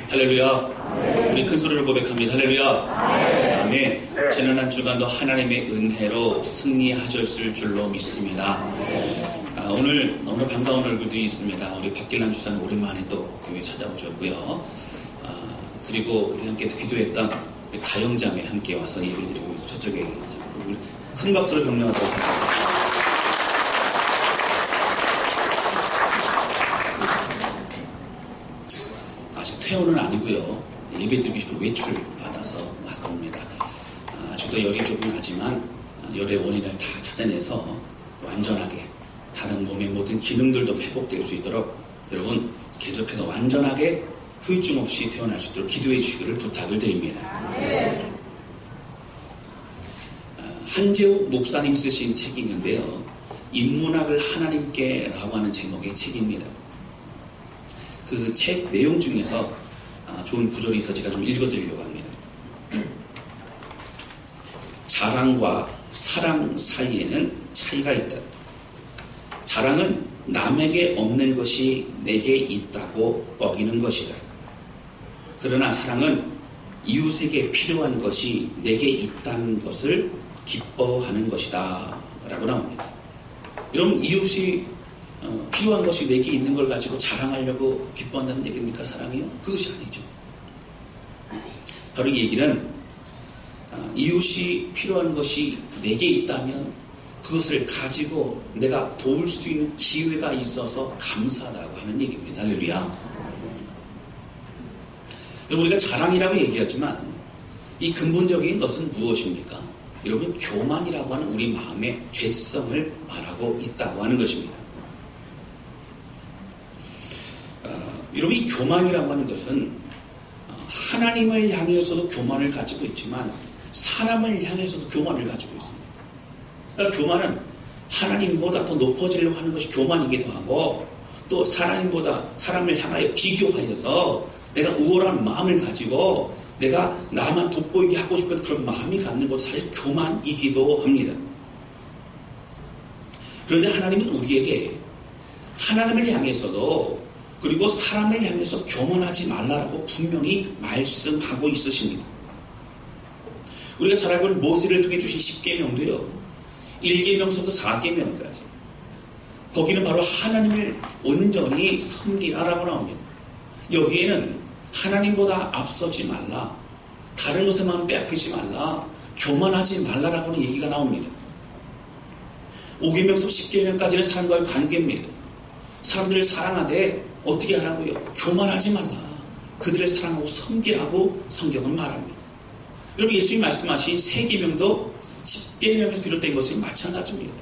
할렐루야. 우리 큰 소리로 고백합니다. 할렐루야. 아멘. 지난 한 주간도 하나님의 은혜로 승리하셨을 줄로 믿습니다. 오늘 너무 반가운 얼굴들이 있습니다. 우리 박길남 집사님 오랜만에 또 교회 찾아오셨고요. 그리고 우리 함께 기도했던 우리 가영자매 함께 와서 예배드리고 있어요. 저쪽에 큰 박수로 격려하도록 하겠습니다. 아직 퇴원은 아니고요. 예배드리고 싶은 외출 받아서 왔습니다. 아직도 열이 조금 나지만 열의 원인을 다 찾아내서 완전하게 다른 몸의 모든 기능들도 회복될 수 있도록 여러분 계속해서 완전하게 후유증 없이 태어날 수 있도록 기도해 주시기를 부탁을 드립니다. 한재욱 목사님 쓰신 책이 있는데요. 인문학을 하나님께 라고 하는 제목의 책입니다. 그 책 내용 중에서 좋은 구절이 있어 제가 좀 읽어드리려고 합니다. 자랑과 사랑 사이에는 차이가 있다. 자랑은 남에게 없는 것이 내게 있다고 뻐기는 것이다. 그러나 사랑은 이웃에게 필요한 것이 내게 있다는 것을 기뻐하는 것이다 라고 나옵니다. 여러분, 이웃이 필요한 것이 내게 있는 걸 가지고 자랑하려고 기뻐한다는 얘기입니까? 사랑이요? 그것이 아니죠. 바로 이 얘기는 이웃이 필요한 것이 내게 있다면 그것을 가지고 내가 도울 수 있는 기회가 있어서 감사하다고 하는 얘기입니다. 할렐루야. 여러분, 우리가 자랑이라고 얘기하지만 이 근본적인 것은 무엇입니까? 여러분, 교만이라고 하는 우리 마음의 죄성을 말하고 있다고 하는 것입니다. 여러분, 이 교만이라고 하는 것은 하나님을 향해서도 교만을 가지고 있지만 사람을 향해서도 교만을 가지고 있습니다. 그러니까 교만은 하나님보다 더 높아지려고 하는 것이 교만이기도 하고, 또 하나님보다 사람을 향하여 비교하여서 내가 우월한 마음을 가지고 내가 나만 돋보이게 하고 싶은 그런 마음이 갖는 것이 사실 교만이기도 합니다. 그런데 하나님은 우리에게 하나님을 향해서도 그리고 사람을 향해서 교만하지 말라라고 분명히 말씀하고 있으십니다. 우리가 잘 알고 있는 모세를 통해 주신 10계명도요. 1계명서부터 4계명까지. 거기는 바로 하나님을 온전히 섬기라라고 나옵니다. 여기에는 하나님보다 앞서지 말라, 다른 것에만 빼앗기지 말라, 교만하지 말라라고는 얘기가 나옵니다. 5계명서 10계명까지는 사람과의 관계입니다. 사람들을 사랑하되 어떻게 하라고요? 교만하지 말라. 그들을 사랑하고 섬기라고 성경은 말합니다. 여러분, 예수님이 말씀하신 3계명도 10계명에서 비롯된 것이 마찬가지입니다.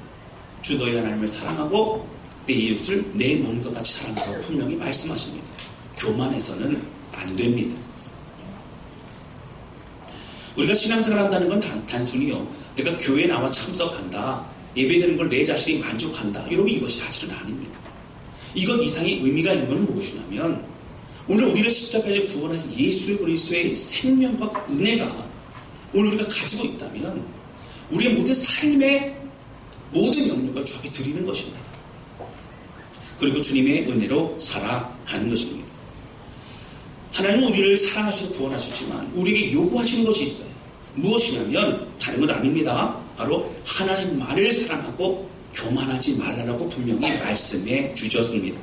주 너희 하나님을 사랑하고 내 이웃을 내 몸과 같이 사랑하라고 분명히 말씀하십니다. 교만해서는 안 됩니다. 우리가 신앙생활 한다는 건 단순히요, 내가 교회에 나와 참석한다, 예배드리는 걸 내 자신이 만족한다, 여러분, 이것이 사실은 아닙니다. 이것 이상의 의미가 있는 건 무엇이냐면, 오늘 우리를 십자가에 구원하신 예수 그리스도의 생명과 은혜가 오늘 우리가 가지고 있다면 우리의 모든 삶의 모든 영역을 주 앞에 드리는 것입니다. 그리고 주님의 은혜로 살아가는 것입니다. 하나님은 우리를 사랑하셔서 구원하셨지만 우리에게 요구하시는 것이 있어요. 무엇이냐면 다른 것 아닙니다. 바로 하나님만을 사랑하고 교만하지 말라라고 분명히 말씀해 주셨습니다.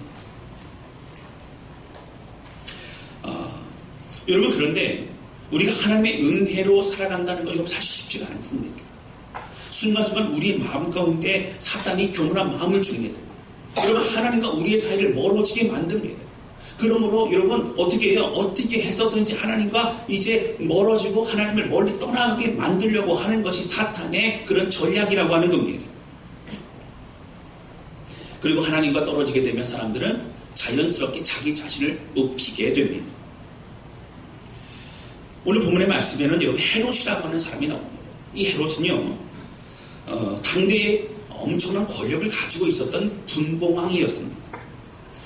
여러분, 그런데 우리가 하나님의 은혜로 살아간다는 것, 이건 사실 쉽지가 않습니다. 순간순간 우리의 마음 가운데 사단이 교만한 마음을 줍니다. 여러분, 하나님과 우리의 사이를 멀어지게 만듭니다. 그러므로 여러분, 어떻게 해요? 어떻게 해서든지 하나님과 이제 멀어지고 하나님을 멀리 떠나게 만들려고 하는 것이 사탄의 그런 전략이라고 하는 겁니다. 그리고 하나님과 떨어지게 되면 사람들은 자연스럽게 자기 자신을 높이게 됩니다. 오늘 본문의 말씀에는 여러분, 헤롯이라고 하는 사람이 나옵니다. 이 헤롯은요, 당대에 엄청난 권력을 가지고 있었던 분봉왕이었습니다.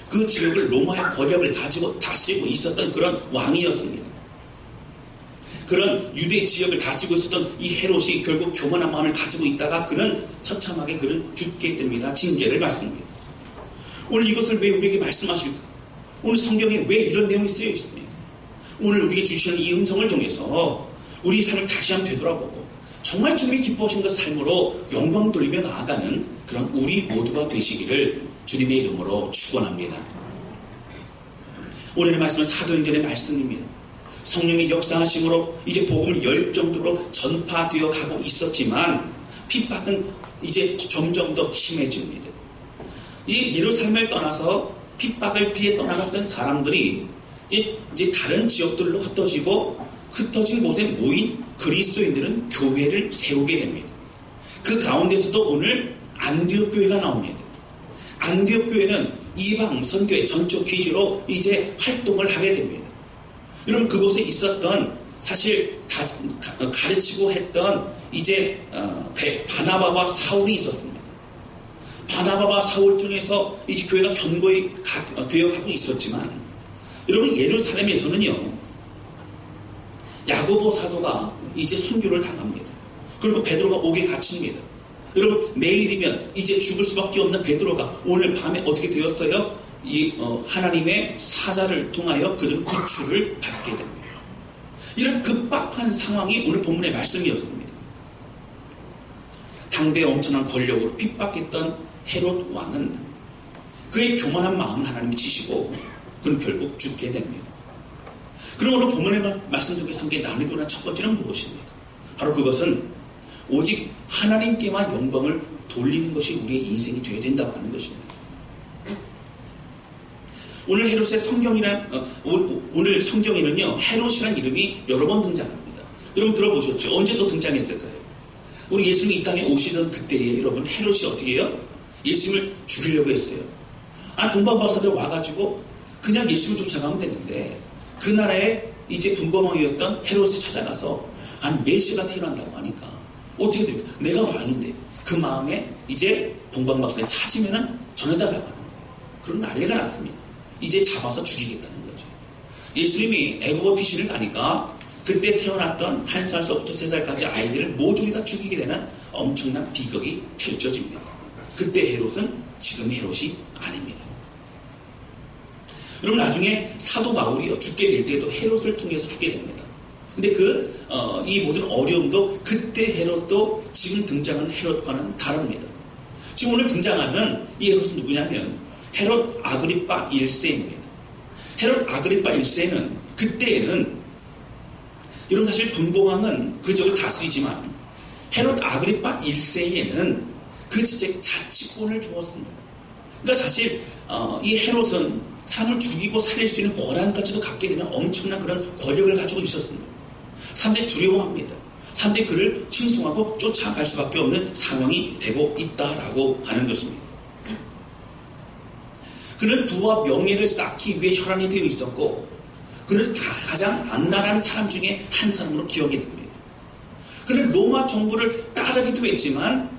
그 지역을 로마의 권력을 가지고 다스리고 있었던 그런 왕이었습니다. 그런 유대 지역을 다스리고 있었던 이 헤롯이 결국 교만한 마음을 가지고 있다가 그는 처참하게 그를 죽게 됩니다. 징계를 받습니다. 오늘 이것을 왜 우리에게 말씀하실까? 오늘 성경에 왜 이런 내용이 쓰여 있습니까? 오늘 우리에게 주시는 이 음성을 통해서 우리 삶을 다시 한번 되돌아보고 정말 주님이 기뻐하시는 그 삶으로 영광 돌리며 나아가는 그런 우리 모두가 되시기를 주님의 이름으로 축원합니다. 오늘의 말씀은 사도행전의 말씀입니다. 성령의 역사하심으로 이제 복음을 열정적으로 전파되어 가고 있었지만 핍박은 이제 점점 더 심해집니다. 이제 예루살렘을 떠나서 핍박을 피해 떠나갔던 사람들이 이제 다른 지역들로 흩어진 곳에 모인 그리스도인들은 교회를 세우게 됩니다. 그 가운데서도 오늘 안디옥 교회가 나옵니다. 안디옥 교회는 이방 선교의 전초 기지로 이제 활동을 하게 됩니다. 여러분, 그곳에 있었던 사실 가르치고 했던 이제 바나바와 사울이 있었습니다. 바나바와 사울 통해서 이제 교회가 견고히 되어가고 있었지만, 여러분, 예루살렘에서는요, 야고보 사도가 이제 순교를 당합니다. 그리고 베드로가 옥에 갇힙니다. 여러분, 내일이면 이제 죽을 수밖에 없는 베드로가 오늘 밤에 어떻게 되었어요? 하나님의 사자를 통하여 그들 구출을 받게 됩니다. 이런 급박한 상황이 오늘 본문의 말씀이었습니다. 당대의 엄청난 권력으로 핍박했던 헤롯 왕은 그의 교만한 마음을 하나님이 치시고 그는 결국 죽게 됩니다. 그럼 오늘 본문의 말씀 속에서 함께 나누기로 한 첫 번째는 무엇입니까? 바로 그것은 오직 하나님께만 영광을 돌리는 것이 우리의 인생이 되어야 된다고 하는 것입니다. 오늘 헤롯의 오늘 성경에는요, 헤롯이라는 이름이 여러 번 등장합니다. 여러분 들어보셨죠? 언제 또 등장했을까요? 우리 예수님이 이 땅에 오시던 그때에 여러분, 헤롯이 어떻게 해요? 예수님을 죽이려고 했어요. 동방 박사들 와가지고 그냥 예수를 쫓아가면 되는데, 그 나라에 이제 분봉왕이었던 헤롯이 찾아가서 메시아가 태어난다고 하니까 어떻게 돼요? 내가 왕인데 그 마음에 이제 분봉 박사를 찾으면은 전해달라고 하는 거예요. 그런 난리가 났습니다. 이제 잡아서 죽이겠다는 거죠. 예수님이 애굽의 피신을 가니까 그때 태어났던 1살서부터 3살까지 아이들을 모두 다 죽이게 되는 엄청난 비극이 펼쳐집니다. 그때 헤롯은 지금 헤롯이 아닙니다. 여러분, 나중에 사도 바울이요, 죽게 될 때도 헤롯을 통해서 죽게 됩니다. 근데 이 모든 어려움도 그때 헤롯도 지금 등장하는 헤롯과는 다릅니다. 지금 오늘 등장하는 이 헤롯은 누구냐면 헤롯 아그리파 1세입니다. 헤롯 아그리파 1세는 그때에는, 여러분, 사실 분봉왕은 그 지역을 다스리지만 헤롯 아그리파 1세에는 그 지역에 자치권을 주었습니다. 그러니까 사실 이 헤롯은 사람을 죽이고 살릴 수 있는 권한까지도 갖게 되는 엄청난 그런 권력을 가지고 있었습니다. 사람들이 두려워합니다. 사람들이 그를 칭송하고 쫓아갈 수밖에 없는 상황이 되고 있다라고 하는 것입니다. 그는 부와 명예를 쌓기 위해 혈안이 되어 있었고, 그는 가장 악랄한 사람 중에 한 사람으로 기억이 됩니다. 그는 로마 정부를 따르기도 했지만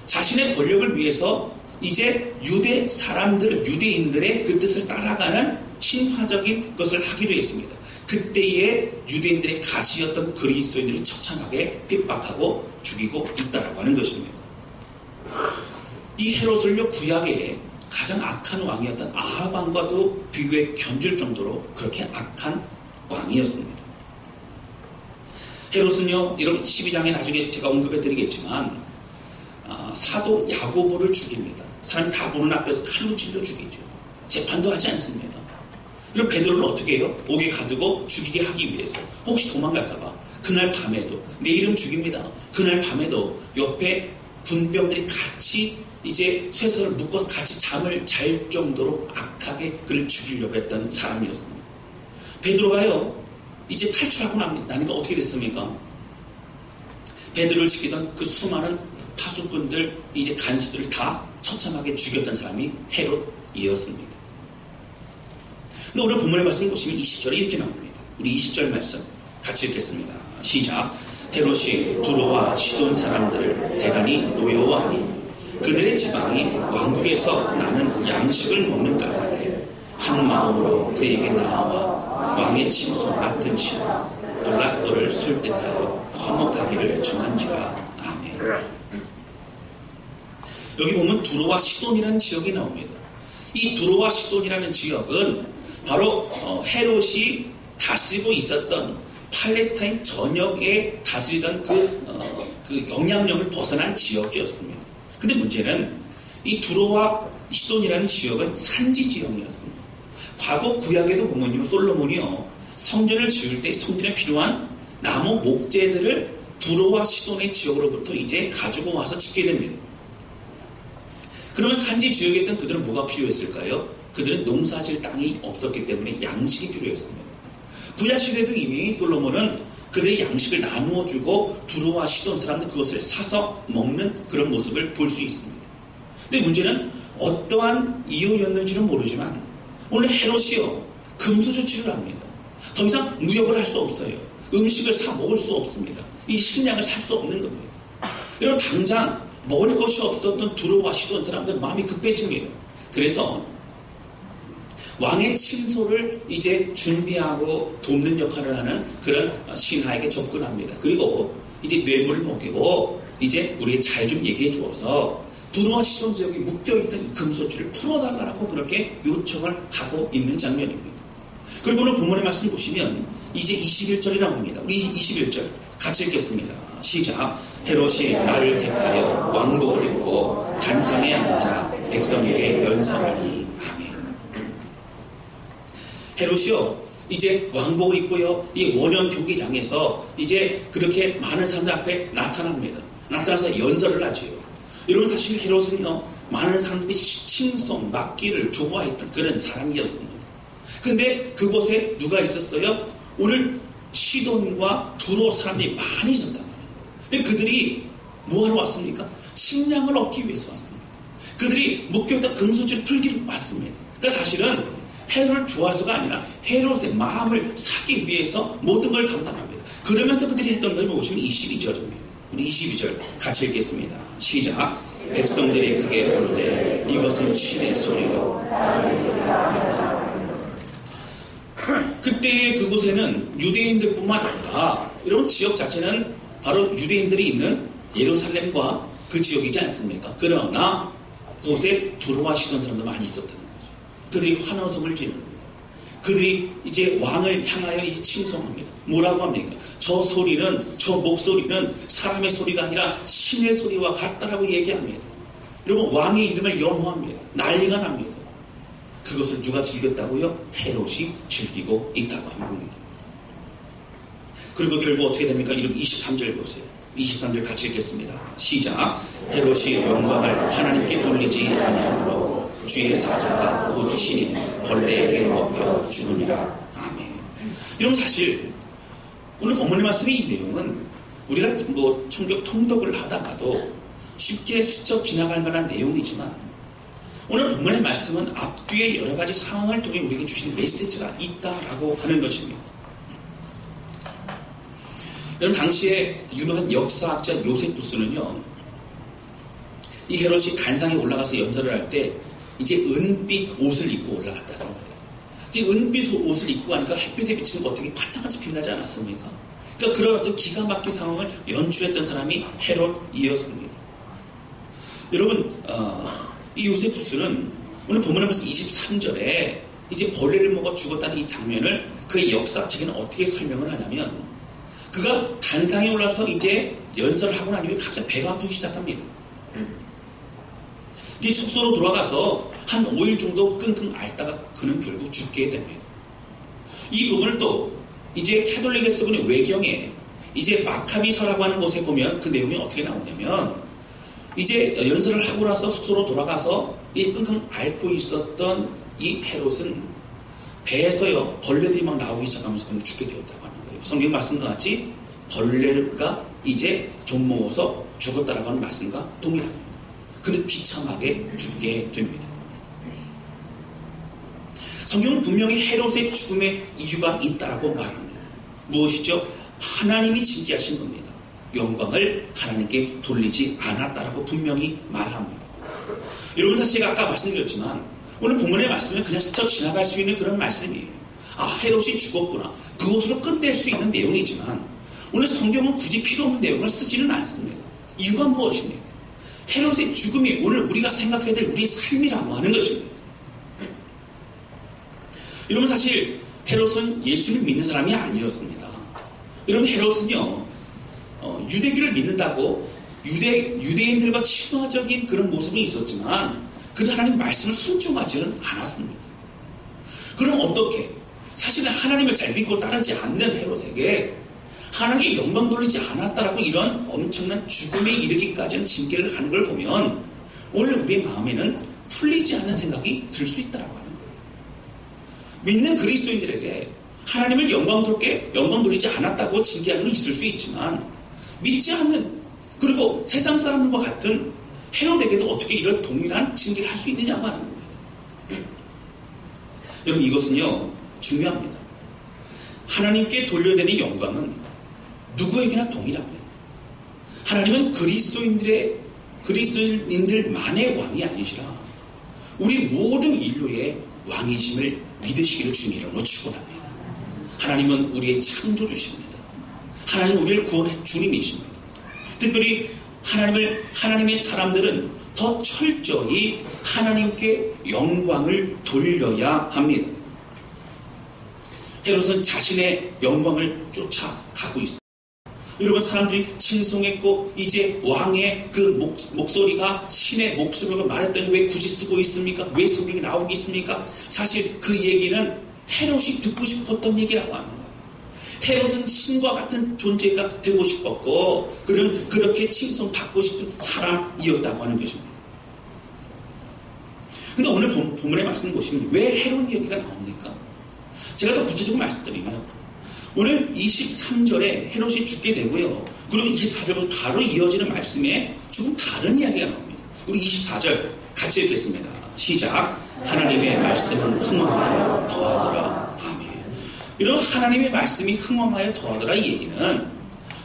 자신의 권력을 위해서 이제 유대인들의 그 뜻을 따라가는 신화적인 것을 하기로 했습니다. 그때의 유대인들의 가시였던 그리스도인들을 처참하게 핍박하고 죽이고 있다라고 하는 것입니다. 이 헤롯을요, 구약의 가장 악한 왕이었던 아합 왕과도 비교해 견줄 정도로 그렇게 악한 왕이었습니다. 헤롯은요, 이런 12장에 나중에 제가 언급해드리겠지만 사도 야고보를 죽입니다. 사람이 다 보는 앞에서 칼로 찔러 죽이죠. 재판도 하지 않습니다. 그리고 베드로를 어떻게 해요? 옥에 가두고 죽이게 하기 위해서, 혹시 도망갈까봐 그날 밤에도, 내일은 죽입니다. 그날 밤에도 옆에 군병들이 같이 이제 쇠서를 묶어서 같이 잠을 잘 정도로 악하게 그를 죽이려고 했던 사람이었습니다. 베드로가요, 이제 탈출하고 나니까 어떻게 됐습니까? 베드로를 지키던 그 수많은 파수꾼들, 이제 간수들을 다 처참하게 죽였던 사람이 헤롯이었습니다. 근데 오늘 본문의 말씀 보시면 20절에 이렇게 나옵니다. 우리 20절 말씀 같이 읽겠습니다. 시작. 헤롯이 두로와 시돈 사람들을 대단히 노여워하니 그들의 지방이 왕국에서 나는 양식을 먹는 까닭에 한 마음으로 그에게 나아와 왕의 침소 맡은 시와 블라스도를 설득하여 화목하기를 정한지라. 아멘. 여기 보면 두로와 시돈이라는 지역이 나옵니다. 이 두로와 시돈이라는 지역은 바로 헤롯이 다스리고 있었던 팔레스타인 전역에 다스리던 그 영향력을 벗어난 지역이었습니다. 근데 문제는 이 두로와 시돈이라는 지역은 산지 지역이었습니다. 과거 구약에도 보면요, 솔로몬이요, 성전을 지을 때 성전에 필요한 나무 목재들을 두로와 시돈의 지역으로부터 이제 가지고 와서 짓게 됩니다. 그러면 산지 지역에 있던 그들은 뭐가 필요했을까요? 그들은 농사질 땅이 없었기 때문에 양식이 필요했습니다. 구약시대도 이미 솔로몬은 그들의 양식을 나누어주고 두로와 시돈 사람들 그것을 사서 먹는 그런 모습을 볼 수 있습니다. 근데 문제는 어떠한 이유였는지는 모르지만 오늘 헤롯이요, 금수 조치를 합니다. 더 이상 무역을 할 수 없어요. 음식을 사 먹을 수 없습니다. 이 식량을 살 수 없는 겁니다. 여러분, 당장 먹을 것이 없었던 두로와 시돈 사람들 마음이 급해집니다. 그래서 왕의 친소를 이제 준비하고 돕는 역할을 하는 그런 신하에게 접근합니다. 그리고 이제 뇌물을 먹이고 이제 우리에게 잘 좀 얘기해 주어서 두로와 시돈 지역에 묶여있던 금소줄을 풀어달라고 그렇게 요청을 하고 있는 장면입니다. 그리고 오늘 본문의 말씀 보시면 이제 21절이 나옵니다. 우리 21절 같이 읽겠습니다. 시작. 헤롯이 나를 택하여 왕복을 입고 단상에 앉아 백성에게 연설하니. 아멘. 헤롯이요, 이제 왕복을 입고요, 이 원형 경기장에서 이제 그렇게 많은 사람들 앞에 나타납니다. 나타나서 연설을 하지요. 여러분, 사실 헤롯은요, 많은 사람들이 칭송, 맡기를 좋아했던 그런 사람이었습니다. 근데 그곳에 누가 있었어요? 오늘 시돈과 두로 사람들이 많이 있었단 말이에요. 그들이 뭐하러 왔습니까? 식량을 얻기 위해서 왔습니다. 그들이 묶여있던 금수지를 풀기로 왔습니다. 그러니까 사실은 헤롯을 좋아해서가 아니라 헤롯의 마음을 사기 위해서 모든 걸 감당합니다. 그러면서 그들이 했던 걸 보시면 22절입니다. 우리 22절 같이 읽겠습니다. 시작. 백성들이 크게 부르되 이것은 신의 소리요. 그때 그곳에는 유대인들뿐만 아니라 여러분, 지역 자체는 바로 유대인들이 있는 예루살렘과 그 지역이지 않습니까? 그러나 그곳에 두로와 시돈 사람도 많이 있었다는 거죠. 그들이 환호성을 지릅니다. 그들이 이제 왕을 향하여 이제 칭송합니다. 뭐라고 합니까? 저 소리는, 저 목소리는 사람의 소리가 아니라 신의 소리와 같다라고 얘기합니다. 여러분, 왕의 이름을 연호합니다. 난리가 납니다. 그것을 누가 즐겼다고요? 헤롯이 즐기고 있다고 하는 겁니다. 그리고 결국 어떻게 됩니까? 이렇게 23절 보세요. 23절 같이 읽겠습니다. 시작. 헤롯이 영광을 하나님께 돌리지 아니하므로 주의 사자가 곧 신이 벌레에게 먹혀 죽으리라. 아멘. 여러분, 사실 오늘 본문의 말씀의 이 내용은 우리가 뭐 성경 통독을 하다가도 쉽게 스쳐 지나갈 만한 내용이지만 오늘 본문의 말씀은 앞뒤에 여러 가지 상황을 통해 우리에게 주신 메시지가 있다라고 하는 것입니다. 여러분, 당시에 유명한 역사학자 요세푸스는요, 이 헤롯이 단상에 올라가서 연설을 할 때 이제 은빛 옷을 입고 올라갔다는 거예요. 이제 은빛 옷을 입고 가니까 햇빛에 비치는 거 어떻게 반짝반짝 빛나지 않았습니까? 그러니까 그런 어떤 기가 막힌 상황을 연출했던 사람이 헤롯이었습니다. 여러분, 이 요세푸스는 오늘 본문에 벌써 23절에 이제 벌레를 먹어 죽었다는 이 장면을 그의 역사책에는 어떻게 설명을 하냐면, 그가 단상에 올라서 이제 연설을 하고 난 이후에 갑자기 배가 아프기 시작합니다. 이제 숙소로 돌아가서 한 5일 정도 끙끙 앓다가 그는 결국 죽게 됩니다. 이 부분을 또 이제 캐톨릭에 쓰는 외경에 이제 마카비서라고 하는 곳에 보면 그 내용이 어떻게 나오냐면, 이제 연설을 하고 나서 숙소로 돌아가서 이 끙끙 앓고 있었던 이 헤롯은 배에서요, 벌레들이 막 나오기 시작하면서 그는 죽게 되었다고 하는 거예요. 성경 말씀과 같이 벌레가 이제 좀 먹어서 죽었다라고 하는 말씀과 동일합니다. 그는 비참하게 죽게 됩니다. 성경은 분명히 헤롯의 죽음의 이유가 있다라고 말합니다. 무엇이죠? 하나님이 징계하신 겁니다. 영광을 하나님께 돌리지 않았다라고 분명히 말합니다. 여러분, 사실 제가 아까 말씀드렸지만 오늘 본문의 말씀은 그냥 스쳐 지나갈 수 있는 그런 말씀이에요. 아, 헤롯이 죽었구나. 그것으로 끝낼 수 있는 내용이지만 오늘 성경은 굳이 필요 없는 내용을 쓰지는 않습니다. 이유가 무엇입니까? 헤롯의 죽음이 오늘 우리가 생각해야 될 우리의 삶이라고 하는 것입니다. 여러분, 사실 헤롯은 예수를 믿는 사람이 아니었습니다. 여러분, 헤롯은요, 유대교를 믿는다고 유대인들과 친화적인 그런 모습은 있었지만 그는 하나님 말씀을 순종하지는 않았습니다. 그럼 어떻게? 사실은 하나님을 잘 믿고 따르지 않는 헤롯에게 하나님께 영광 돌리지 않았다라고 이런 엄청난 죽음에 이르기까지는 징계를 하는 걸 보면 원래 우리의 마음에는 풀리지 않는 생각이 들 수 있다고 하는 거예요. 믿는 그리스도인들에게 하나님을 영광 돌리지 않았다고 징계하는 건 있을 수 있지만 믿지 않는, 그리고 세상 사람들과 같은 헤롯에게도 어떻게 이런 동일한 징계를 할 수 있느냐고 하는 겁니다. 여러분, 이것은요 중요합니다. 하나님께 돌려되는 영광은 누구에게나 동일합니다. 하나님은 그리스도인들만의 왕이 아니시라 우리 모든 인류의 왕이심을 믿으시기를 주님으로 축원합니다. 하나님은 우리의 창조주십니다. 하나님은 우리를 구원해 주님이십니다. 특별히 하나님의 사람들은 더 철저히 하나님께 영광을 돌려야 합니다. 헤롯은 자신의 영광을 쫓아가고 있습니다. 여러분, 사람들이 칭송했고 이제 왕의 그 목소리가 신의 목소리로 말했더니 왜 굳이 쓰고 있습니까? 왜 성경이 나오고 있습니까? 사실 그 얘기는 헤롯이 듣고 싶었던 얘기라고 하는 거예요. 헤롯은 신과 같은 존재가 되고 싶었고 그는 그렇게 칭송받고 싶은 사람이었다고 하는 것입니다. 근데 오늘 본문의 말씀을 보시면 왜 헤롯 얘기가 나옵니까? 제가 더 구체적으로 말씀드리면 오늘 23절에 헤롯이 죽게 되고요. 그리고 24절부터 바로 이어지는 말씀에 조금 다른 이야기가 나옵니다. 우리 24절 같이 읽겠습니다. 시작. 하나님의 말씀은 흥왕하여 더하더라. 아멘. 이런 하나님의 말씀이 흥왕하여 더하더라 이 얘기는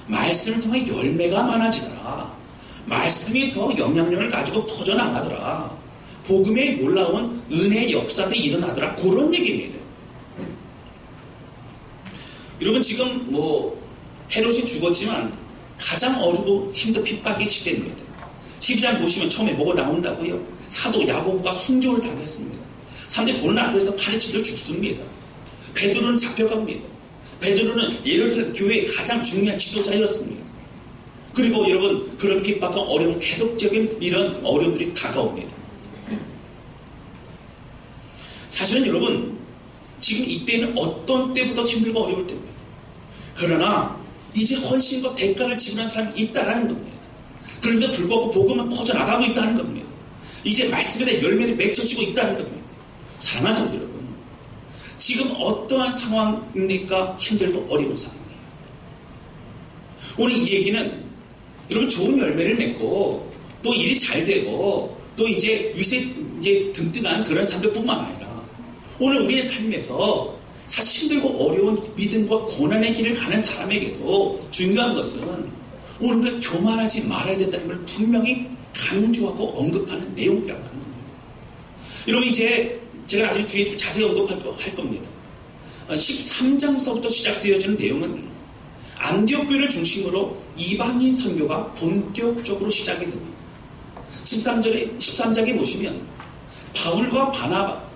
말씀을 통해 열매가 많아지더라. 말씀이 더 영향력을 가지고 퍼져나가더라. 복음의 놀라운 은혜의 역사들이 일어나더라. 그런 얘기입니다. 여러분, 지금 헤롯이 죽었지만 가장 어리고 힘든 핍박의 시대입니다. 12장 보시면 처음에 뭐가 나온다고요? 사도 야고보가 순교를 당했습니다. 사람들이 보는 앞에서 팔에 찔려 죽습니다. 베드로는 잡혀갑니다. 베드로는 예루살렘 교회의 가장 중요한 지도자였습니다. 그리고 여러분, 그런 핍박과 어려운 계속적인 이런 어려움들이 다가옵니다. 사실은 여러분, 지금 이때는 어떤 때보다 힘들고 어려울 때입니다. 그러나 이제 훨씬 더 대가를 지불한 사람이 있다는 겁니다. 그런데 불구하고 복음은 퍼져나가고 있다는 겁니다. 이제 말씀에 대한 열매를 맺혀지고 있다는 겁니다. 사랑하는 성도 여러분, 지금 어떠한 상황입니까? 힘들고 어려운 상황이에요. 오늘 이 얘기는 여러분 좋은 열매를 맺고 또 일이 잘 되고 또 이제 등등한 그런 사람들뿐만 아니라 오늘 우리의 삶에서 사실 힘들고 어려운 믿음과 고난의 길을 가는 사람에게도 중요한 것은 오늘 교만하지 말아야 된다는 걸 분명히 강조하고 언급하는 내용이라고 하는 겁니다. 여러분, 이제 제가 나중에 뒤에 좀 자세히 언급할 겁니다. 13장서부터 시작되어지는 내용은 안디옥 교회를 중심으로 이방인 선교가 본격적으로 시작이 됩니다. 13장에 보시면 바울과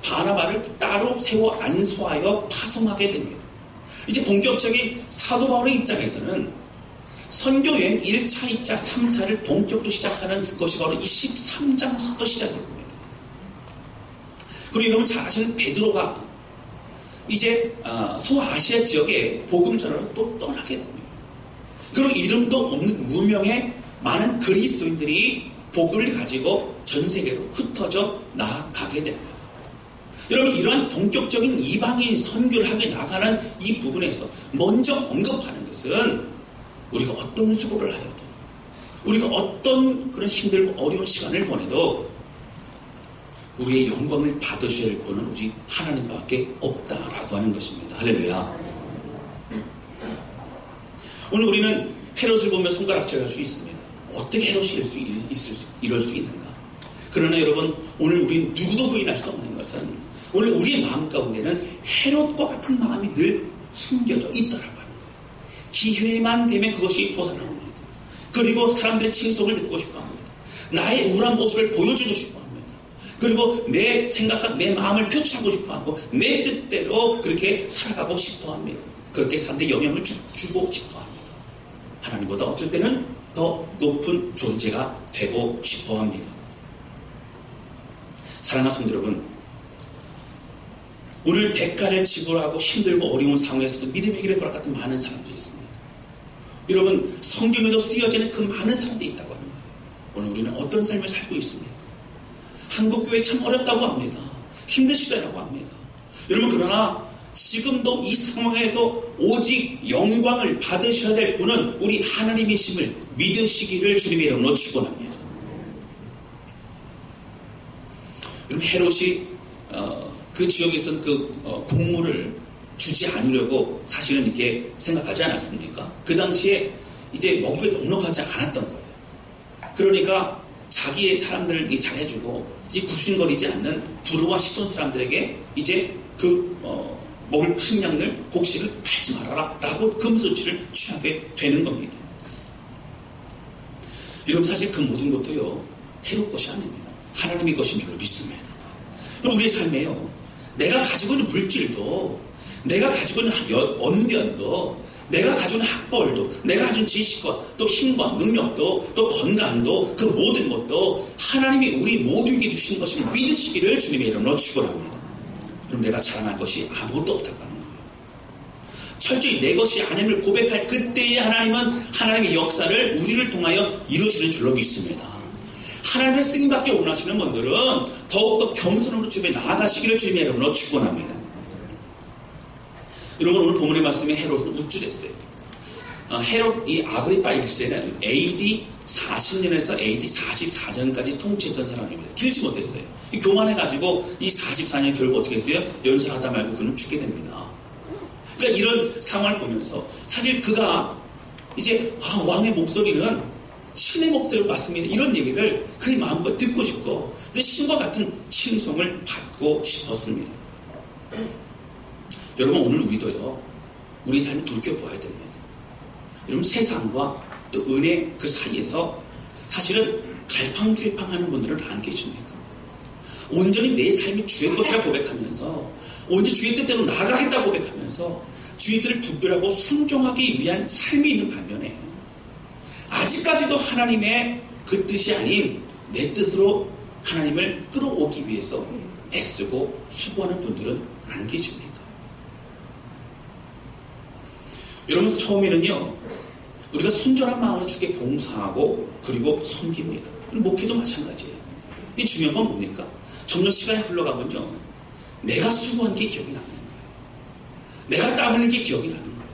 바나바를 따로 세워 안수하여 파송하게 됩니다. 이제 본격적인 사도 바울의 입장에서는 선교여행 1차, 2차, 3차를 본격적으로 시작하는 것이 바로 이 13장부터 시작이 됩니다. 그리고 여러분 잘 아시는 베드로가 이제 소아시아 지역에 복음 전하러 또 떠나게 됩니다. 그리고 이름도 없는 무명의 많은 그리스도인들이 복음을 가지고 전 세계로 흩어져 나아가게 됩니다. 여러분, 이러한 본격적인 이방인 선교를 하게 나가는 이 부분에서 먼저 언급하는 것은 우리가 어떤 수고를 하여도 우리가 어떤 그런 힘들고 어려운 시간을 보내도 우리의 영광을 받으셔야 할 분은 오직 하나님밖에 없다라고 하는 것입니다. 할렐루야. 오늘 우리는 헤롯을 보며 손가락질할 수 있습니다. 어떻게 헤롯이 이럴 수 있는가? 그러나 여러분, 오늘 우리는 누구도 부인할 수 없는 것은 오늘 우리의 마음 가운데는 헤롯과 같은 마음이 늘 숨겨져 있다라고 하는 거예요. 기회만 되면 그것이 솟아나옵니다. 그리고 사람들의 칭송을 듣고 싶어 합니다. 나의 우울한 모습을 보여주고 싶어 합니다. 그리고 내 생각과 내 마음을 표출하고 싶어하고 내 뜻대로 그렇게 살아가고 싶어합니다. 그렇게 사람들의 영향을 주고 싶어합니다. 하나님보다 어쩔 때는 더 높은 존재가 되고 싶어합니다. 사랑하는 성도 여러분, 오늘 대가를 지불하고 힘들고 어려운 상황에서도 믿음의 길을 걸어갔던 많은 사람들이 있습니다. 여러분, 성경에도 쓰여지는 그 많은 사람들이 있다고 합니다. 오늘 우리는 어떤 삶을 살고 있습니까? 한국교회 참 어렵다고 합니다. 힘든 시대라고 합니다. 여러분, 그러나 지금도 이 상황에도 오직 영광을 받으셔야 될 분은 우리 하나님이심을 믿으시기를 주님의 이름으로 축원합니다. 여러분, 헤롯이 그 지역에 있던 곡물을 주지 않으려고 사실은 이렇게 생각하지 않았습니까? 그 당시에 이제 먹기에 넉넉하지 않았던 거예요. 그러니까 자기의 사람들을 잘해주고 이제 굽신거리지 않는 두루와 시돈 사람들에게 이제 먹을 식량을 곡식을 팔지 말아라 라고 금수치를 취하게 되는 겁니다. 여러분, 사실 그 모든 것도요, 헤롯 것이 아닙니다. 하나님의 것인 줄로 믿습니다. 그럼 우리의 삶에요, 내가 가지고 있는 물질도, 내가 가지고 있는 언변도, 내가 가지고 있는 학벌도, 내가 가지고 있는 지식과 또 힘과 능력도, 또 건강도, 그 모든 것도 하나님이 우리 모두에게 주신 것임을 믿으시기를 주님의 이름으로 축원합니다. 그럼 내가 자랑할 것이 아무것도 없다고 하는 거예요. 철저히 내 것이 아님을 고백할 그때의 하나님은 하나님의 역사를 우리를 통하여 이루시는 줄로 믿습니다. 하나님의 쓰임받기 원하시는 분들은 더욱더 겸손으로 주변에 나아가시기를 주님의 이름으로 축원합니다. 여러분, 오늘 본문의 말씀에 헤롯은 우쭐했어요. 헤롯 이 아그리파 1세는 AD 40년에서 AD 44년까지 통치했던 사람입니다. 길지 못했어요. 교만해가지고 이 44년 결국 어떻게 했어요? 연설하다 말고 그는 죽게 됩니다. 그러니까 이런 상황을 보면서 사실 그가 이제 왕의 목소리는 신의 목소리를 받습니다. 이런 얘기를 그의 마음과 듣고 싶고 신과 같은 칭송을 받고 싶었습니다. 여러분, 오늘 우리도요, 우리 삶을 돌이켜봐야 됩니다. 여러분, 세상과 또 은혜 그 사이에서 사실은 갈팡질팡하는 분들은 안 계십니까? 온전히 내 삶이 주의 것이라 고백하면서 온전히 주의 뜻대로 나아가겠다 고백하면서 주의 뜻을 분별하고 순종하기 위한 삶이 있는 반면에 아직까지도 하나님의 그 뜻이 아닌 내 뜻으로 하나님을 끌어오기 위해서 애쓰고 수고하는 분들은 안 계십니까? 여러분, 처음에는요, 우리가 순전한 마음으로 주께 봉사하고 그리고 섬깁니다. 목회도 마찬가지예요. 근데 중요한 건 뭡니까? 점점 시간이 흘러가면요, 내가 수고한 게 기억이 남는 거예요. 내가 땀 흘린 게 기억이 나는 거예요.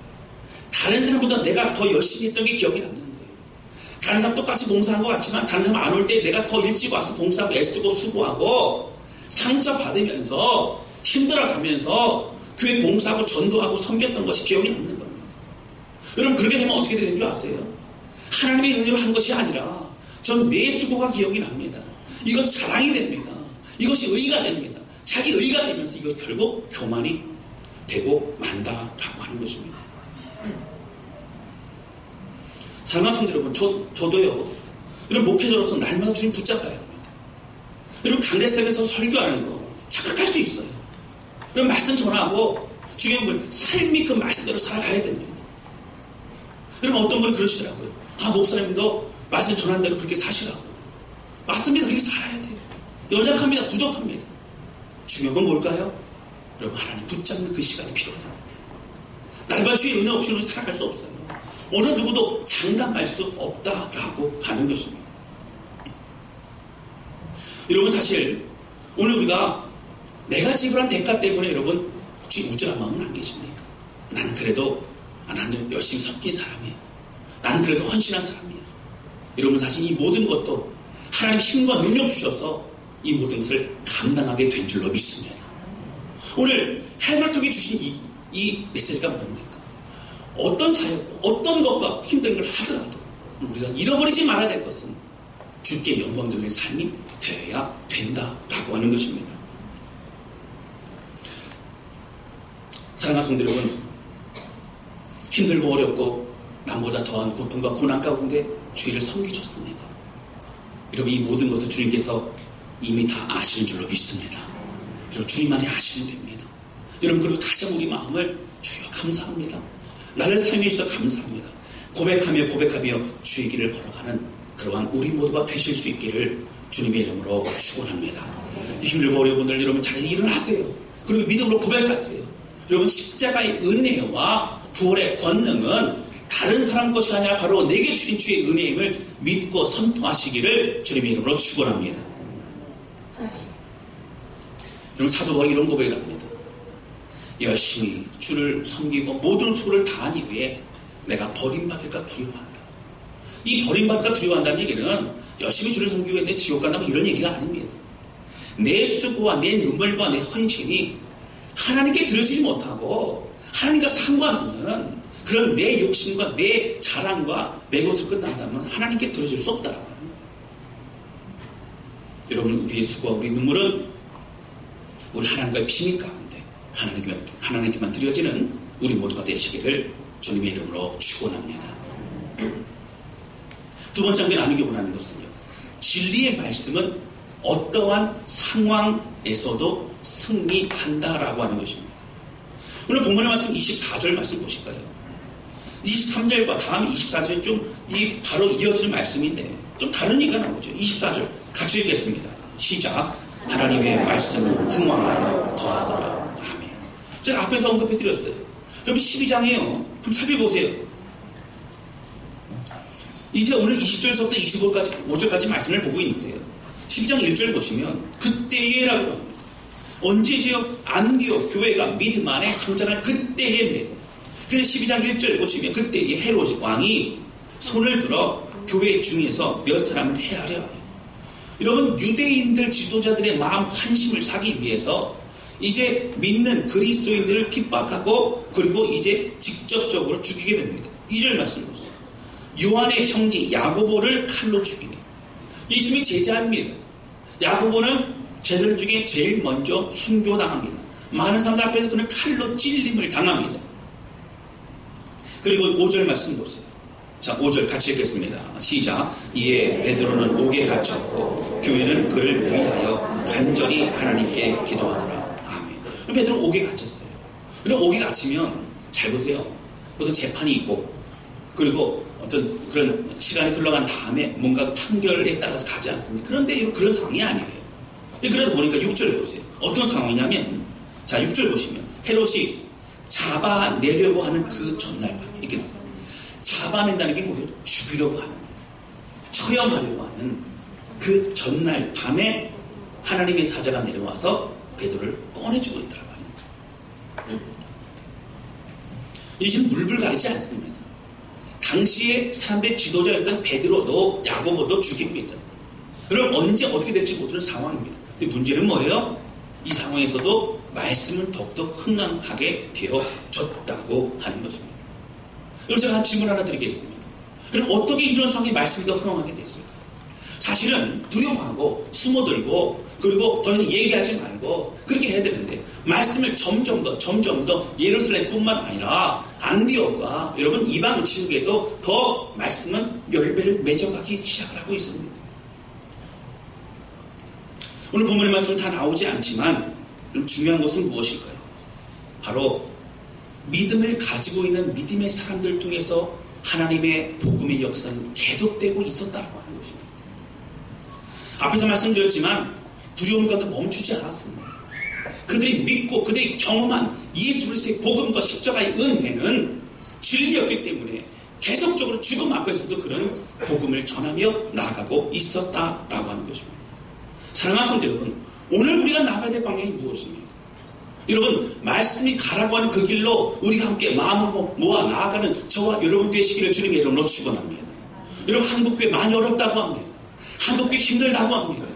다른 사람보다 내가 더 열심히 했던 게 기억이 남는 거예요. 다른 사람 똑같이 봉사한 것 같지만 다른 사람 안 올 때 내가 더 일찍 와서 봉사하고 애쓰고 수고하고 상처받으면서 힘들어가면서 교회 봉사하고 전도하고 섬겼던 것이 기억이 남는 겁니다. 여러분, 그렇게 되면 어떻게 되는 줄 아세요? 하나님의 은혜로 한 것이 아니라 전 내 수고가 기억이 납니다. 이것이 자랑이 됩니다. 이것이 의의가 됩니다. 자기 의의가 되면서 이거 결국 교만이 되고 만다라고 하는 것입니다. 사랑하는 성도 여러분, 저도요, 이런 목회자로서 날마다 주님 붙잡아야 합니다. 여러분, 강대상에서 설교하는 거 착각할 수 있어요. 여러분, 말씀 전하고 중요한 건 삶이 그 말씀대로 살아가야 됩니다. 여러분, 어떤 분이 그러시더라고요. 목사님도 말씀 전한 대로 그렇게 사시라고. 맞습니다. 그렇게 살아야 돼요. 연약합니다. 부족합니다. 중요한 건 뭘까요? 여러분, 하나님 붙잡는 그 시간이 필요하다. 날과 주의 은혜 없이는 살아갈 수 없어요. 어느 누구도 장담할 수 없다라고 하는 것입니다. 여러분, 사실 오늘 우리가 내가 지불한 대가 때문에 여러분 혹시 우쭐한 마음은 안 계십니까? 나는 그래도 나는 열심히 섬긴 사람이에요. 나는 그래도 헌신한 사람이에요. 여러분, 사실 이 모든 것도 하나님 힘과 능력 주셔서 이 모든 것을 감당하게 된 줄로 믿습니다. 오늘 헤롯에게 주신 이 메시지가 뭡니까? 어떤 사역, 어떤 것과 힘든 걸 하더라도 우리가 잃어버리지 말아야 될 것은 주께 영광 돌리는 삶이 되어야 된다라고 하는 것입니다. 사랑하는 성도 여러분, 힘들고 어렵고 남보다 더한 고통과 고난 가운데 주의를 섬기셨습니까? 여러분, 이 모든 것을 주님께서 이미 다 아시는 줄로 믿습니다. 여러분 주님만이 아시면 됩니다. 여러분 그리고 다시 한번 우리 마음을 주여 감사합니다. 나를 사용해 주셔서 감사합니다. 고백하며 주의 길을 걸어가는 그러한 우리 모두가 되실 수 있기를 주님의 이름으로 축원합니다. 힘들고 어려운 분들 여러분 잘 일어나세요. 그리고 믿음으로 고백하세요. 여러분 십자가의 은혜와 부활의 권능은 다른 사람 것이 아니라 바로 내게 주신 주의 은혜임을 믿고 선포하시기를 주님의 이름으로 축원합니다. 여러분 사도 바울이 이런 고백을 합니다. 열심히 주를 섬기고 모든 수고를 다한 이후에 내가 버림받을까 두려워한다. 이 버림받을까 두려워한다는 얘기는 열심히 주를 섬기고 있는데 지옥 간다 뭐 이런 얘기가 아닙니다. 내 수고와 내 눈물과 내 헌신이 하나님께 들어지지 못하고 하나님과 상관없는 그런 내 욕심과 내 자랑과 내 것을 끝난다면 하나님께 들어질 수 없다라고 합니다. 여러분 우리의 수고와 우리 눈물은 우리 하나님과의 비밀 가운데 하나님께만 드려지는 우리 모두가 되시기를 주님의 이름으로 축원합니다. 두 번째 함께 나누기 원하는 것은요. 진리의 말씀은 어떠한 상황에서도 승리한다라고 하는 것입니다. 오늘 본문의 말씀 24절 말씀 보실까요? 23절과 다음 24절이 좀 바로 이어지는 말씀인데 좀 다른 얘기가 나오죠. 24절 같이 읽겠습니다. 시작. 하나님의 말씀은 흥왕하여 더하더라. 아멘. 제가 앞에서 언급해드렸어요. 여러분 12장이에요. 한번 살펴보세요. 이제 오늘 20절에서부터 25절까지 말씀을 보고 있는데요. 12장 1절 보시면 그때에라고 합니다. 언제지요? 안디옥 교회가 믿음 안에 성장할 그때에 그래서 12장 1절 보시면 그때에 헤롯 왕이 손을 들어 교회 중에서 몇 사람을 해하려 해요. 여러분 유대인들 지도자들의 마음 환심을 사기 위해서 이제 믿는 그리스도인들을 핍박하고 그리고 이제 직접적으로 죽이게 됩니다. 2절 말씀 보세요. 요한의 형제 야고보를 칼로 죽이네. 예수님이 제자입니다. 야고보는 제자들 중에 제일 먼저 순교당합니다. 많은 사람들 앞에서 그는 칼로 찔림을 당합니다. 그리고 5절 말씀 보세요. 자, 5절 같이 읽겠습니다. 시작. 이에 베드로는 옥에 갇혔고 교회는 그를 위하여 간절히 하나님께 기도하더라. 아멘. 베드로는 옥에 갇혔어요. 그럼 옥에 갇히면 잘 보세요. 보통 재판이 있고 그리고 어떤 그런 시간이 흘러간 다음에 뭔가 판결에 따라서 가지 않습니까? 그런데 그런 상황이 아니에요. 그래서 보니까 6절 보세요. 어떤 상황이냐면 자 6절 보시면 헤롯이 잡아내려고 하는 그 전날 밤 이렇게 나옵니다. 잡아낸다는 게 뭐예요? 죽이려고 하는 처형하려고 하는 그 전날 밤에 하나님의 사자가 내려와서 베드로를 꺼내주고 있더라고 합니다. 이게 지금 물불 가리지 않습니다. 당시에 사람들의 지도자였던 베드로도 야고보도 죽입니다. 그럼 언제 어떻게 될지 모르는 상황입니다. 근데 문제는 뭐예요? 이 상황에서도 말씀은 더욱더 흥황하게 되어졌다고 하는 것입니다. 그럼 제가 한 질문 하나 드리겠습니다. 그럼 어떻게 이런 상황에 말씀이 더 흥황하게 됐을까요? 사실은 두려워하고 숨어들고 그리고 더 이상 얘기하지 말고 그렇게 해야 되는데 말씀을 점점 더 예루살렘뿐만 아니라 안디옥과 여러분 이방 지역에도 더 말씀은 열매를 맺어가기 시작을 하고 있습니다. 오늘 본문의 말씀은 다 나오지 않지만 중요한 것은 무엇일까요? 바로 믿음을 가지고 있는 믿음의 사람들 통해서 하나님의 복음의 역사는 계속되고 있었다고 하는 것입니다. 앞에서 말씀드렸지만 두려움과도 멈추지 않았습니다. 그들이 믿고 그들이 경험한 예수 그리스도의 복음과 십자가의 은혜는 진리였기 때문에 계속적으로 죽음 앞에서도 그런 복음을 전하며 나아가고 있었다라고 하는 것입니다. 사랑하는 성도 여러분, 오늘 우리가 나가야 될 방향이 무엇입니까? 여러분, 말씀이 가라고 하는 그 길로 우리가 함께 마음을 모아 나아가는 저와 여러분 되시기를 주님의 이름으로 축원합니다. 여러분, 한국교회 많이 어렵다고 합니다. 한국교회 힘들다고 합니다.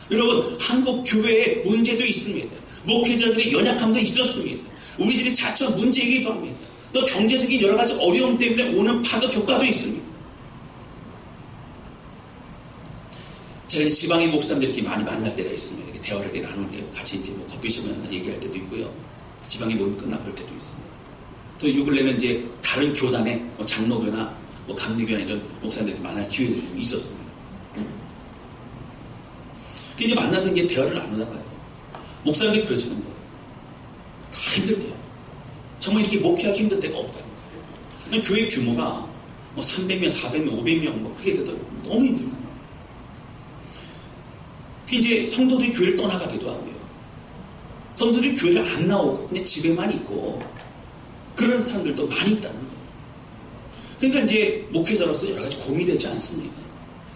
여러분, 한국교회에 문제도 있습니다. 목회자들의 연약함도 있었습니다. 우리들이 자처 문제이기도 합니다. 또 경제적인 여러 가지 어려움 때문에 오는 파급 효과도 있습니다. 제가 지방의 목사님들끼리 많이 만날 때가 있습니다. 이렇게 대화를 나누고 같이 이제 뭐 커피숍에서 얘기할 때도 있고요. 지방의 모임 끝나고 그럴 때도 있습니다. 또 요 근래는 이제 다른 교단의 뭐 장로교나 뭐 감리교나 이런 목사님들끼리 만날 기회들이 좀 있었습니다. 이제 만나서 이제 대화를 나누다가요. 목사님이 그러시는 거예요. 다 힘들대요. 정말 이렇게 목회하기 힘든 데가 없다는 거예요. 교회 규모가 뭐 300명, 400명, 500명 뭐 그렇게 되더라고요. 너무 힘들어요. 이제 성도들이 교회를 떠나가기도 하고요. 성도들이 교회를 안 나오고 그냥 집에만 있고 그런 사람들도 많이 있다는 거예요. 그러니까 이제 목회자로서 여러 가지 고민이 되지 않습니까?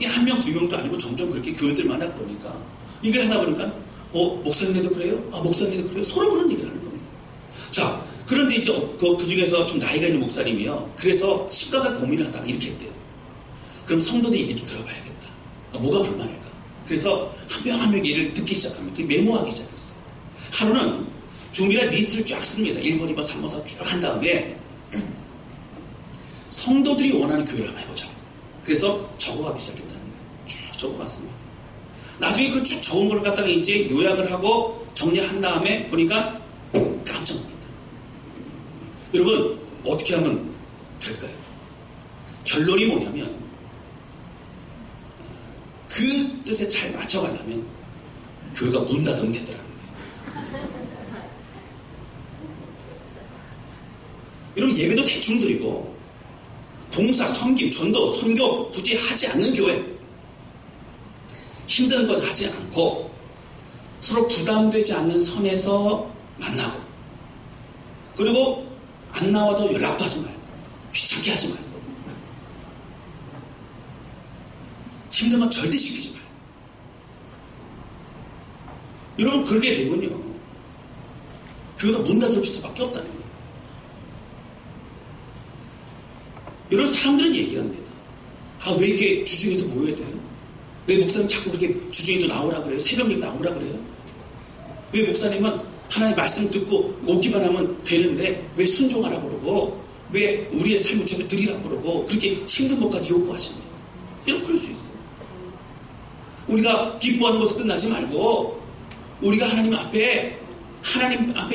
한 명, 두 명도 아니고 점점 그렇게 교회들만 하다 보니까 이걸 하다 보니까 목사님도 그래요? 목사님도 그래요? 서로 그런 얘기를 하는 겁니다. 자, 그런데 이제 그 중에서 좀 나이가 있는 목사님이요. 그래서 심각한 고민을 하다가 이렇게 했대요. 그럼 성도들 얘기 좀 들어봐야겠다. 뭐가 불만일까? 그래서 한 명 한 명 얘기를 듣기 시작합니다. 메모하기 시작했어요. 하루는 종이랑 리스트를 쫙 씁니다. 1번, 2번, 3번, 4번 쭉 한 다음에 성도들이 원하는 교회를 한번 해보자. 그래서 적어가기 시작했다는 거예요. 쭉 적어봤습니다. 나중에 그 쭉 적은 걸 갖다가 이제 요약을 하고 정리한 다음에 보니까 깜짝 놀랐다. 여러분, 어떻게 하면 될까요? 결론이 뭐냐면 그 뜻에 잘 맞춰가려면 교회가 문 닫으면 되더라고요. 여러분, 예배도 대충 드리고 봉사, 섬김, 전도, 선교 굳이 하지 않는 교회, 힘든 건 하지 않고 서로 부담되지 않는 선에서 만나고, 그리고 안 나와도 연락도 하지 말고 귀찮게 하지 말고 힘든 건 절대 시키지 말고. 여러분, 그렇게 되면요 교회가 문 닫을 수밖에 없다는 거예요. 여러분, 사람들은 얘기합니다. 왜 이렇게 주중에도 모여야 돼요? 왜 목사님 자꾸 그렇게 주중에도 나오라 그래요? 새벽에 나오라 그래요? 왜 목사님은 하나님 말씀 듣고 오기만 하면 되는데 왜 순종하라 그러고 왜 우리의 삶을 주변에 드리라 그러고 그렇게 힘든 것까지 요구하십니까? 여러분, 그럴 수 있어요. 우리가 기뻐하는 것을 끝나지 말고 우리가 하나님 앞에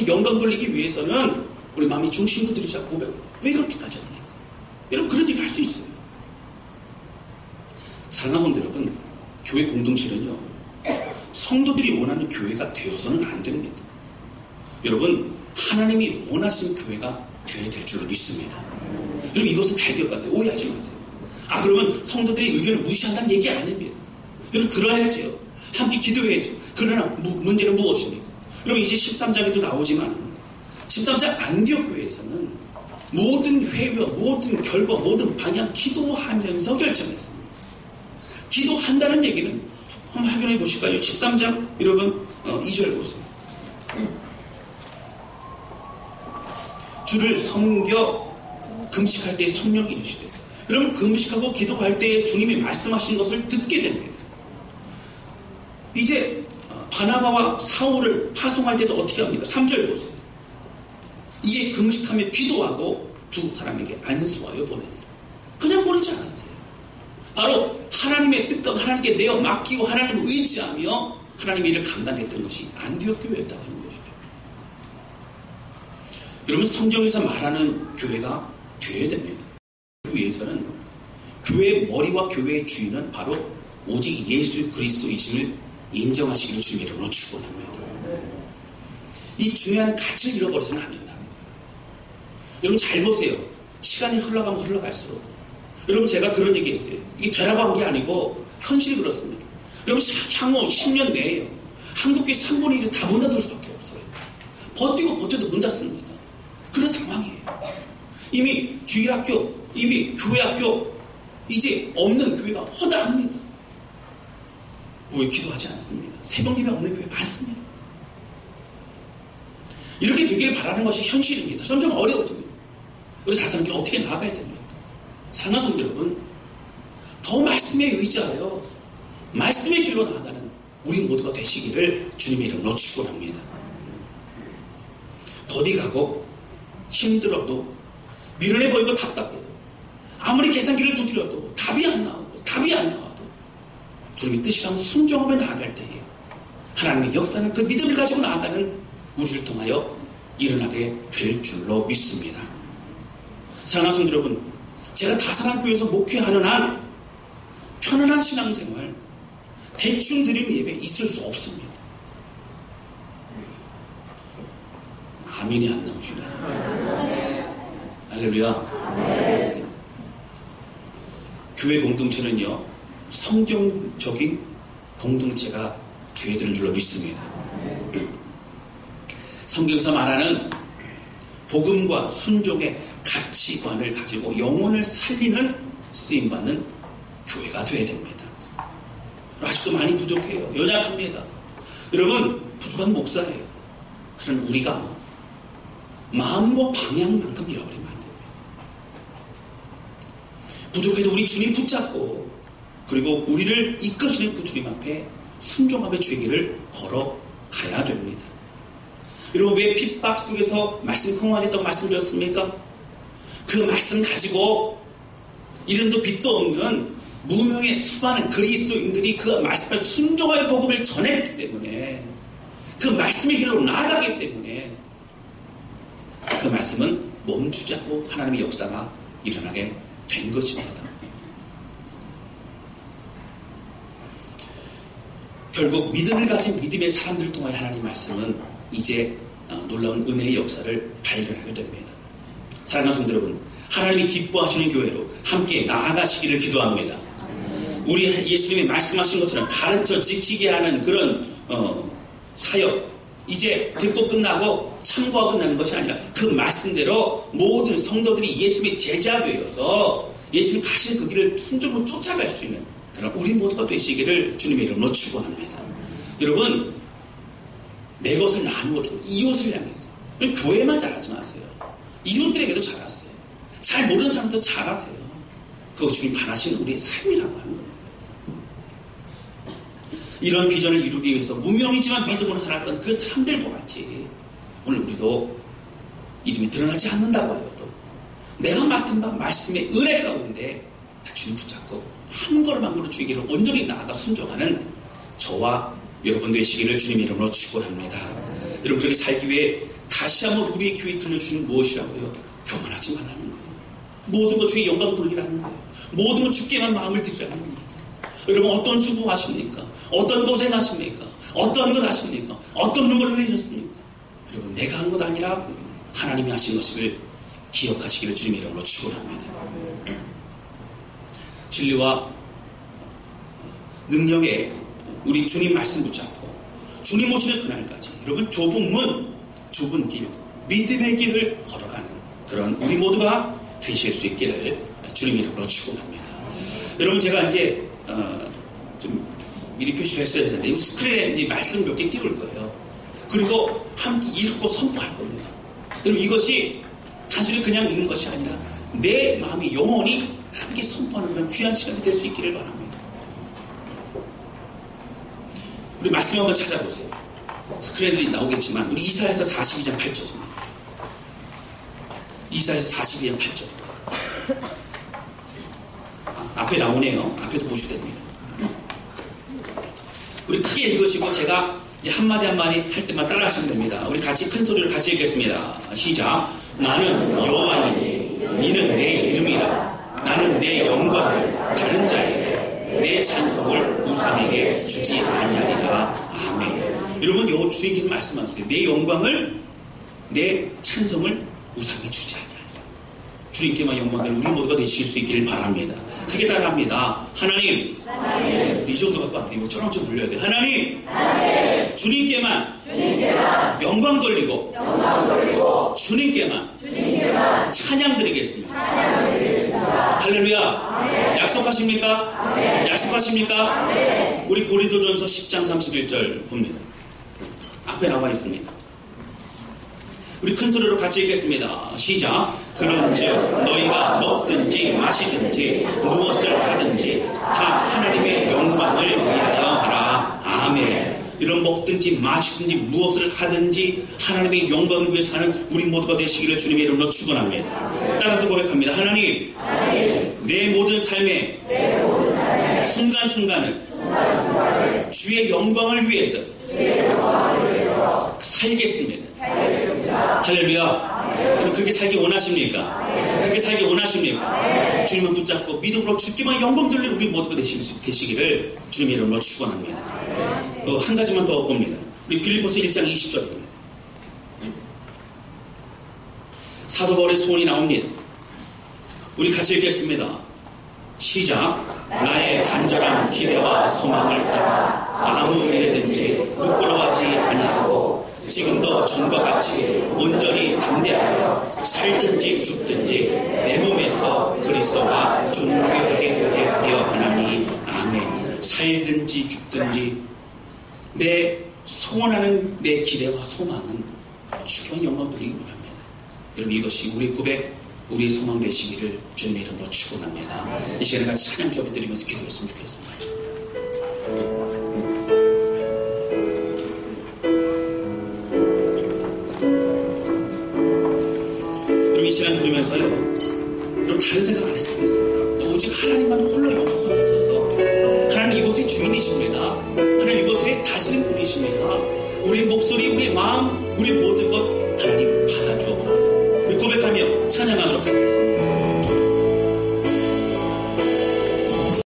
영광 돌리기 위해서는 우리 마음의 중심도 드리자 고백. 왜 그렇게까지 합니까? 여러분, 그런 얘기 할 수 있어요. 사랑하는 성도 여러분, 교회 공동체는요 성도들이 원하는 교회가 되어서는 안 됩니다. 여러분, 하나님이 원하시는 교회가 되어야 될 줄로 믿습니다. 여러분, 이것은 잘 기억하세요. 오해하지 마세요. 그러면 성도들의 의견을 무시한다는 얘기 아닙니다. 여러분, 들어야죠. 함께 기도해야죠. 그러나 문제는 무엇입니까? 여러분, 이제 13장에도 나오지만 13장 안디옥 교회에서는 모든 회의와 모든 결과, 모든 방향 기도하면서 결정했습니다. 기도한다는 얘기는 한번 확인해 보실까요? 13장 여러분 2절 보세요. 주를 섬겨 금식할 때에 성령이 이르시되. 여러분, 금식하고 기도할 때에 주님이 말씀하신 것을 듣게 됩니다. 이제 바나바와 사울을 파송할 때도 어떻게 합니까? 3절 보세요. 이에 금식하며 기도하고 두 사람에게 안수하여 보냅니다. 그냥 보내지 않았어요. 바로 하나님의 뜻과 하나님께 내어 맡기고 하나님을 의지하며 하나님의 일을 감당했던 것이 안디옥 교회였다고 하는 것이죠. 여러분, 성경에서 말하는 교회가 되어야 됩니다. 그 위해서는 교회의 머리와 교회의 주인은 바로 오직 예수 그리스도이심을 인정하시기를 주님의 이름으로 축원합니다. 이 중요한 가치를 잃어버려서는 안 된다는 거예요. 여러분, 잘 보세요. 시간이 흘러가면 흘러갈수록, 여러분, 제가 그런 얘기 했어요. 이게 되라고 한 게 아니고 현실이 그렇습니다. 여러분, 향후 10년 내에요 한국교회 3분의 1은 다 문 닫을 수밖에 없어요. 버티고 버텨도 문 닫습니다. 그런 상황이에요. 이미 주일학교, 이미 교회학교 이제 없는 교회가 허다합니다. 왜 기도하지 않습니다. 새벽 예배 없는 교회 많습니다. 이렇게 되기를 바라는 것이 현실입니다. 점점 어려워집니다. 우리 사람들은 어떻게 나아가야 됩니까? 사랑하는 성도 여러분, 더 말씀에 의지하여 말씀의 길로 나아가는 우리 모두가 되시기를 주님의 이름으로 축원합니다. 더디 가고 힘들어도 미련해 보이고 답답해도 아무리 계산기를 두드려도 답이 안 나와도 주님의 뜻이라면 순종하며 나아갈 때에 하나님의 역사는 그 믿음을 가지고 나아가는 우리를 통하여 일어나게 될 줄로 믿습니다. 사랑하는 성도 여러분, 제가 다사랑교회에서 목회하는 한 편안한 신앙생활, 대충 드리는 예배 있을 수 없습니다. 아멘이 안 나오시네. 할렐루야. 교회 공동체는요, 성경적인 공동체가 교회들인 줄로 믿습니다. 성경에서 말하는 복음과 순종의 가치관을 가지고 영혼을 살리는 쓰임받는 교회가 되어야 됩니다. 아직도 많이 부족해요. 연약합니다. 여러분, 부족한 목사예요. 그런 우리가 마음과 방향만큼 잃어버리면 안 됩니다. 부족해도 우리 주님 붙잡고, 그리고 우리를 이끄시는 그 주님 앞에 순종함의 주의를 걸어가야 됩니다. 여러분, 왜 핍박 속에서 말씀 흥황했다고 말씀드렸습니까? 그 말씀 가지고 이름도 빛도 없는 무명의 수많은 그리스도인들이 그 말씀을 순종하여 복음을 전했기 때문에, 그 말씀의 길로 나아가기 때문에 그 말씀은 멈추지 않고 하나님의 역사가 일어나게 된 것입니다. 결국 믿음을 가진 믿음의 사람들을 통하여 하나님의 말씀은 이제 놀라운 은혜의 역사를 발견하게 됩니다. 사랑하는 성도 여러분, 하나님이 기뻐하시는 교회로 함께 나아가시기를 기도합니다. 우리 예수님이 말씀하신 것처럼 가르쳐 지키게 하는 그런 사역, 이제 듣고 끝나고 참고하고 끝나는 것이 아니라 그 말씀대로 모든 성도들이 예수님의 제자 되어서 예수님 가시는 그 길을 순종으로 쫓아갈 수 있는 그런 우리 모두가 되시기를 주님의 이름으로 축원합니다. 여러분, 내 것을 나누어 주고 이웃을 향해서 교회만 잘하지 마세요. 이웃들에게도 잘하세요. 잘 모르는 사람도 잘하세요. 그거 주님 바라시는 우리의 삶이라고 하는 겁니다. 이런 비전을 이루기 위해서 무명이지만 믿음으로 살았던 그 사람들과 같이 오늘 우리도 이름이 드러나지 않는다고 하여도 내가 맡은 바 말씀의 은혜 가운데 다 주님 붙잡고 한 걸음 한 걸음 주의 길을 온전히 나아가 순종하는 저와 여러분 되시기를 주님의 이름으로 축원합니다. 여러분, 그렇게 살기 위해 다시 한번 우리의 교회 들려주는 무엇이라고요? 교만하지 말라는 거예요. 모든 것 주의 영광 돌리라는 거예요. 모든 것 주께만 마음을 드리라는 겁니다. 여러분, 어떤 수고하십니까? 어떤 고생하십니까? 어떤 것 하십니까? 어떤 눈물을 흘리셨습니까? 여러분, 내가 한 것 아니라 하나님이 하신 것을 기억하시기를 주님의 이름으로 축원합니다. 진리와 능력에 우리 주님 말씀 붙잡고 주님 오시는 그날까지 여러분, 좁은 문, 좁은 길, 믿음의 길을 걸어가는 그런 우리 모두가 되실 수 있기를 주님의 이름으로 축원합니다. 여러분, 제가 이제 좀 미리 표시를 했어야 되는데 이 스크린에 이제 말씀 몇 개 띄울 거예요. 그리고 함께 읽고 선포할 겁니다. 여러분, 이것이 단순히 그냥 읽는 것이 아니라 내 마음이 영원히 함께 선포하는 그런 귀한 시간이 될 수 있기를 바랍니다. 우리 말씀 한번 찾아보세요. 스크린에 나오겠지만 우리 이사야서 42장 8절입니다. 이사야서 42장 8절. 앞에 나오네요. 앞에도 보셔도 됩니다. 우리 크게 읽으시고 제가 이제 한마디 한마디 할 때만 따라 하시면 됩니다. 우리 같이 큰 소리를 같이 읽겠습니다. 시작. 나는 여호와이니 니는 내 이름이라. 나는 내 영광을 다른 자에게 내 찬송을 우상에게 주지 아니하리라. 아멘. 여러분, 주님께서 말씀하세요. 내 영광을, 내 찬송을 우상에 주지 아니하리라. 주님께만 영광을 우리 모두가 되실 수 있기를 바랍니다. 크게 따라합니다. 하나님, 이 정도 갖고 안 되고 쩌렁쩌렁 불려야 돼요. 하나님, 주님께만 영광 돌리고 주님께만 찬양 드리겠습니다. 할렐루야. 약속하십니까? 약속하십니까? 우리 고린도전서 10장 31절 봅니다. 앞에 나와 있습니다. 우리 큰 소리로 같이 읽겠습니다. 시작. 그런즉 너희가 먹든지 마시든지 무엇을 하든지 다 하나님의 영광을 위하여 하라. 아멘. 이런 먹든지 마시든지 무엇을 하든지 하나님의 영광을 위해서 하는 우리 모두가 되시기를 주님의 이름으로 축원합니다. 따라서 고백합니다. 하나님, 내 모든 삶의 순간순간을 주의 영광을 위해서 살겠습니다. 할렐루야. 여러분 그렇게 살기 원하십니까? 그렇게 살기 원하십니까? 주님을 붙잡고 믿음으로 주님의 영광 돌리는 우리 모두가 되시기를 주님의 이름으로 축원합니다. 한 가지만 더 봅니다. 우리 빌립보서 1장 20절입니다. 사도 바울의 소원이 나옵니다. 우리 같이 읽겠습니다. 시작. 나의 간절한 기대와 소망을 따라 아무 일에든지 부끄러워하지 아니하고 지금도 전과 같이 온전히 담대하여 살든지 죽든지 내 몸에서 그리스도가 존귀하게 되게 하려 하나니 아멘. 살든지 죽든지 내 소원하는 내 기대와 소망은 주님의 영광 돌리기 원합니다. 여러분 이것이 우리 고백, 우리의 소망 되시기를 주님의 이름으로 축원합니다. 이 시간에 같이 찬양 주여 드리면서 기도했으면 좋겠습니다. 여러분 이 시간 들으면서요, 여러분 다른 생각 안 했으면 좋겠습니다. 오직 하나님만 홀로 영광하셔서 하나님 이곳의 주인이십니다. 하나님 이곳에 다스린 분이십니다. 우리의 목소리, 우리의 마음, 우리의 모든 것 하나님 받아주옵소서. 우리 고백하며 찬양하도록 하겠습니다.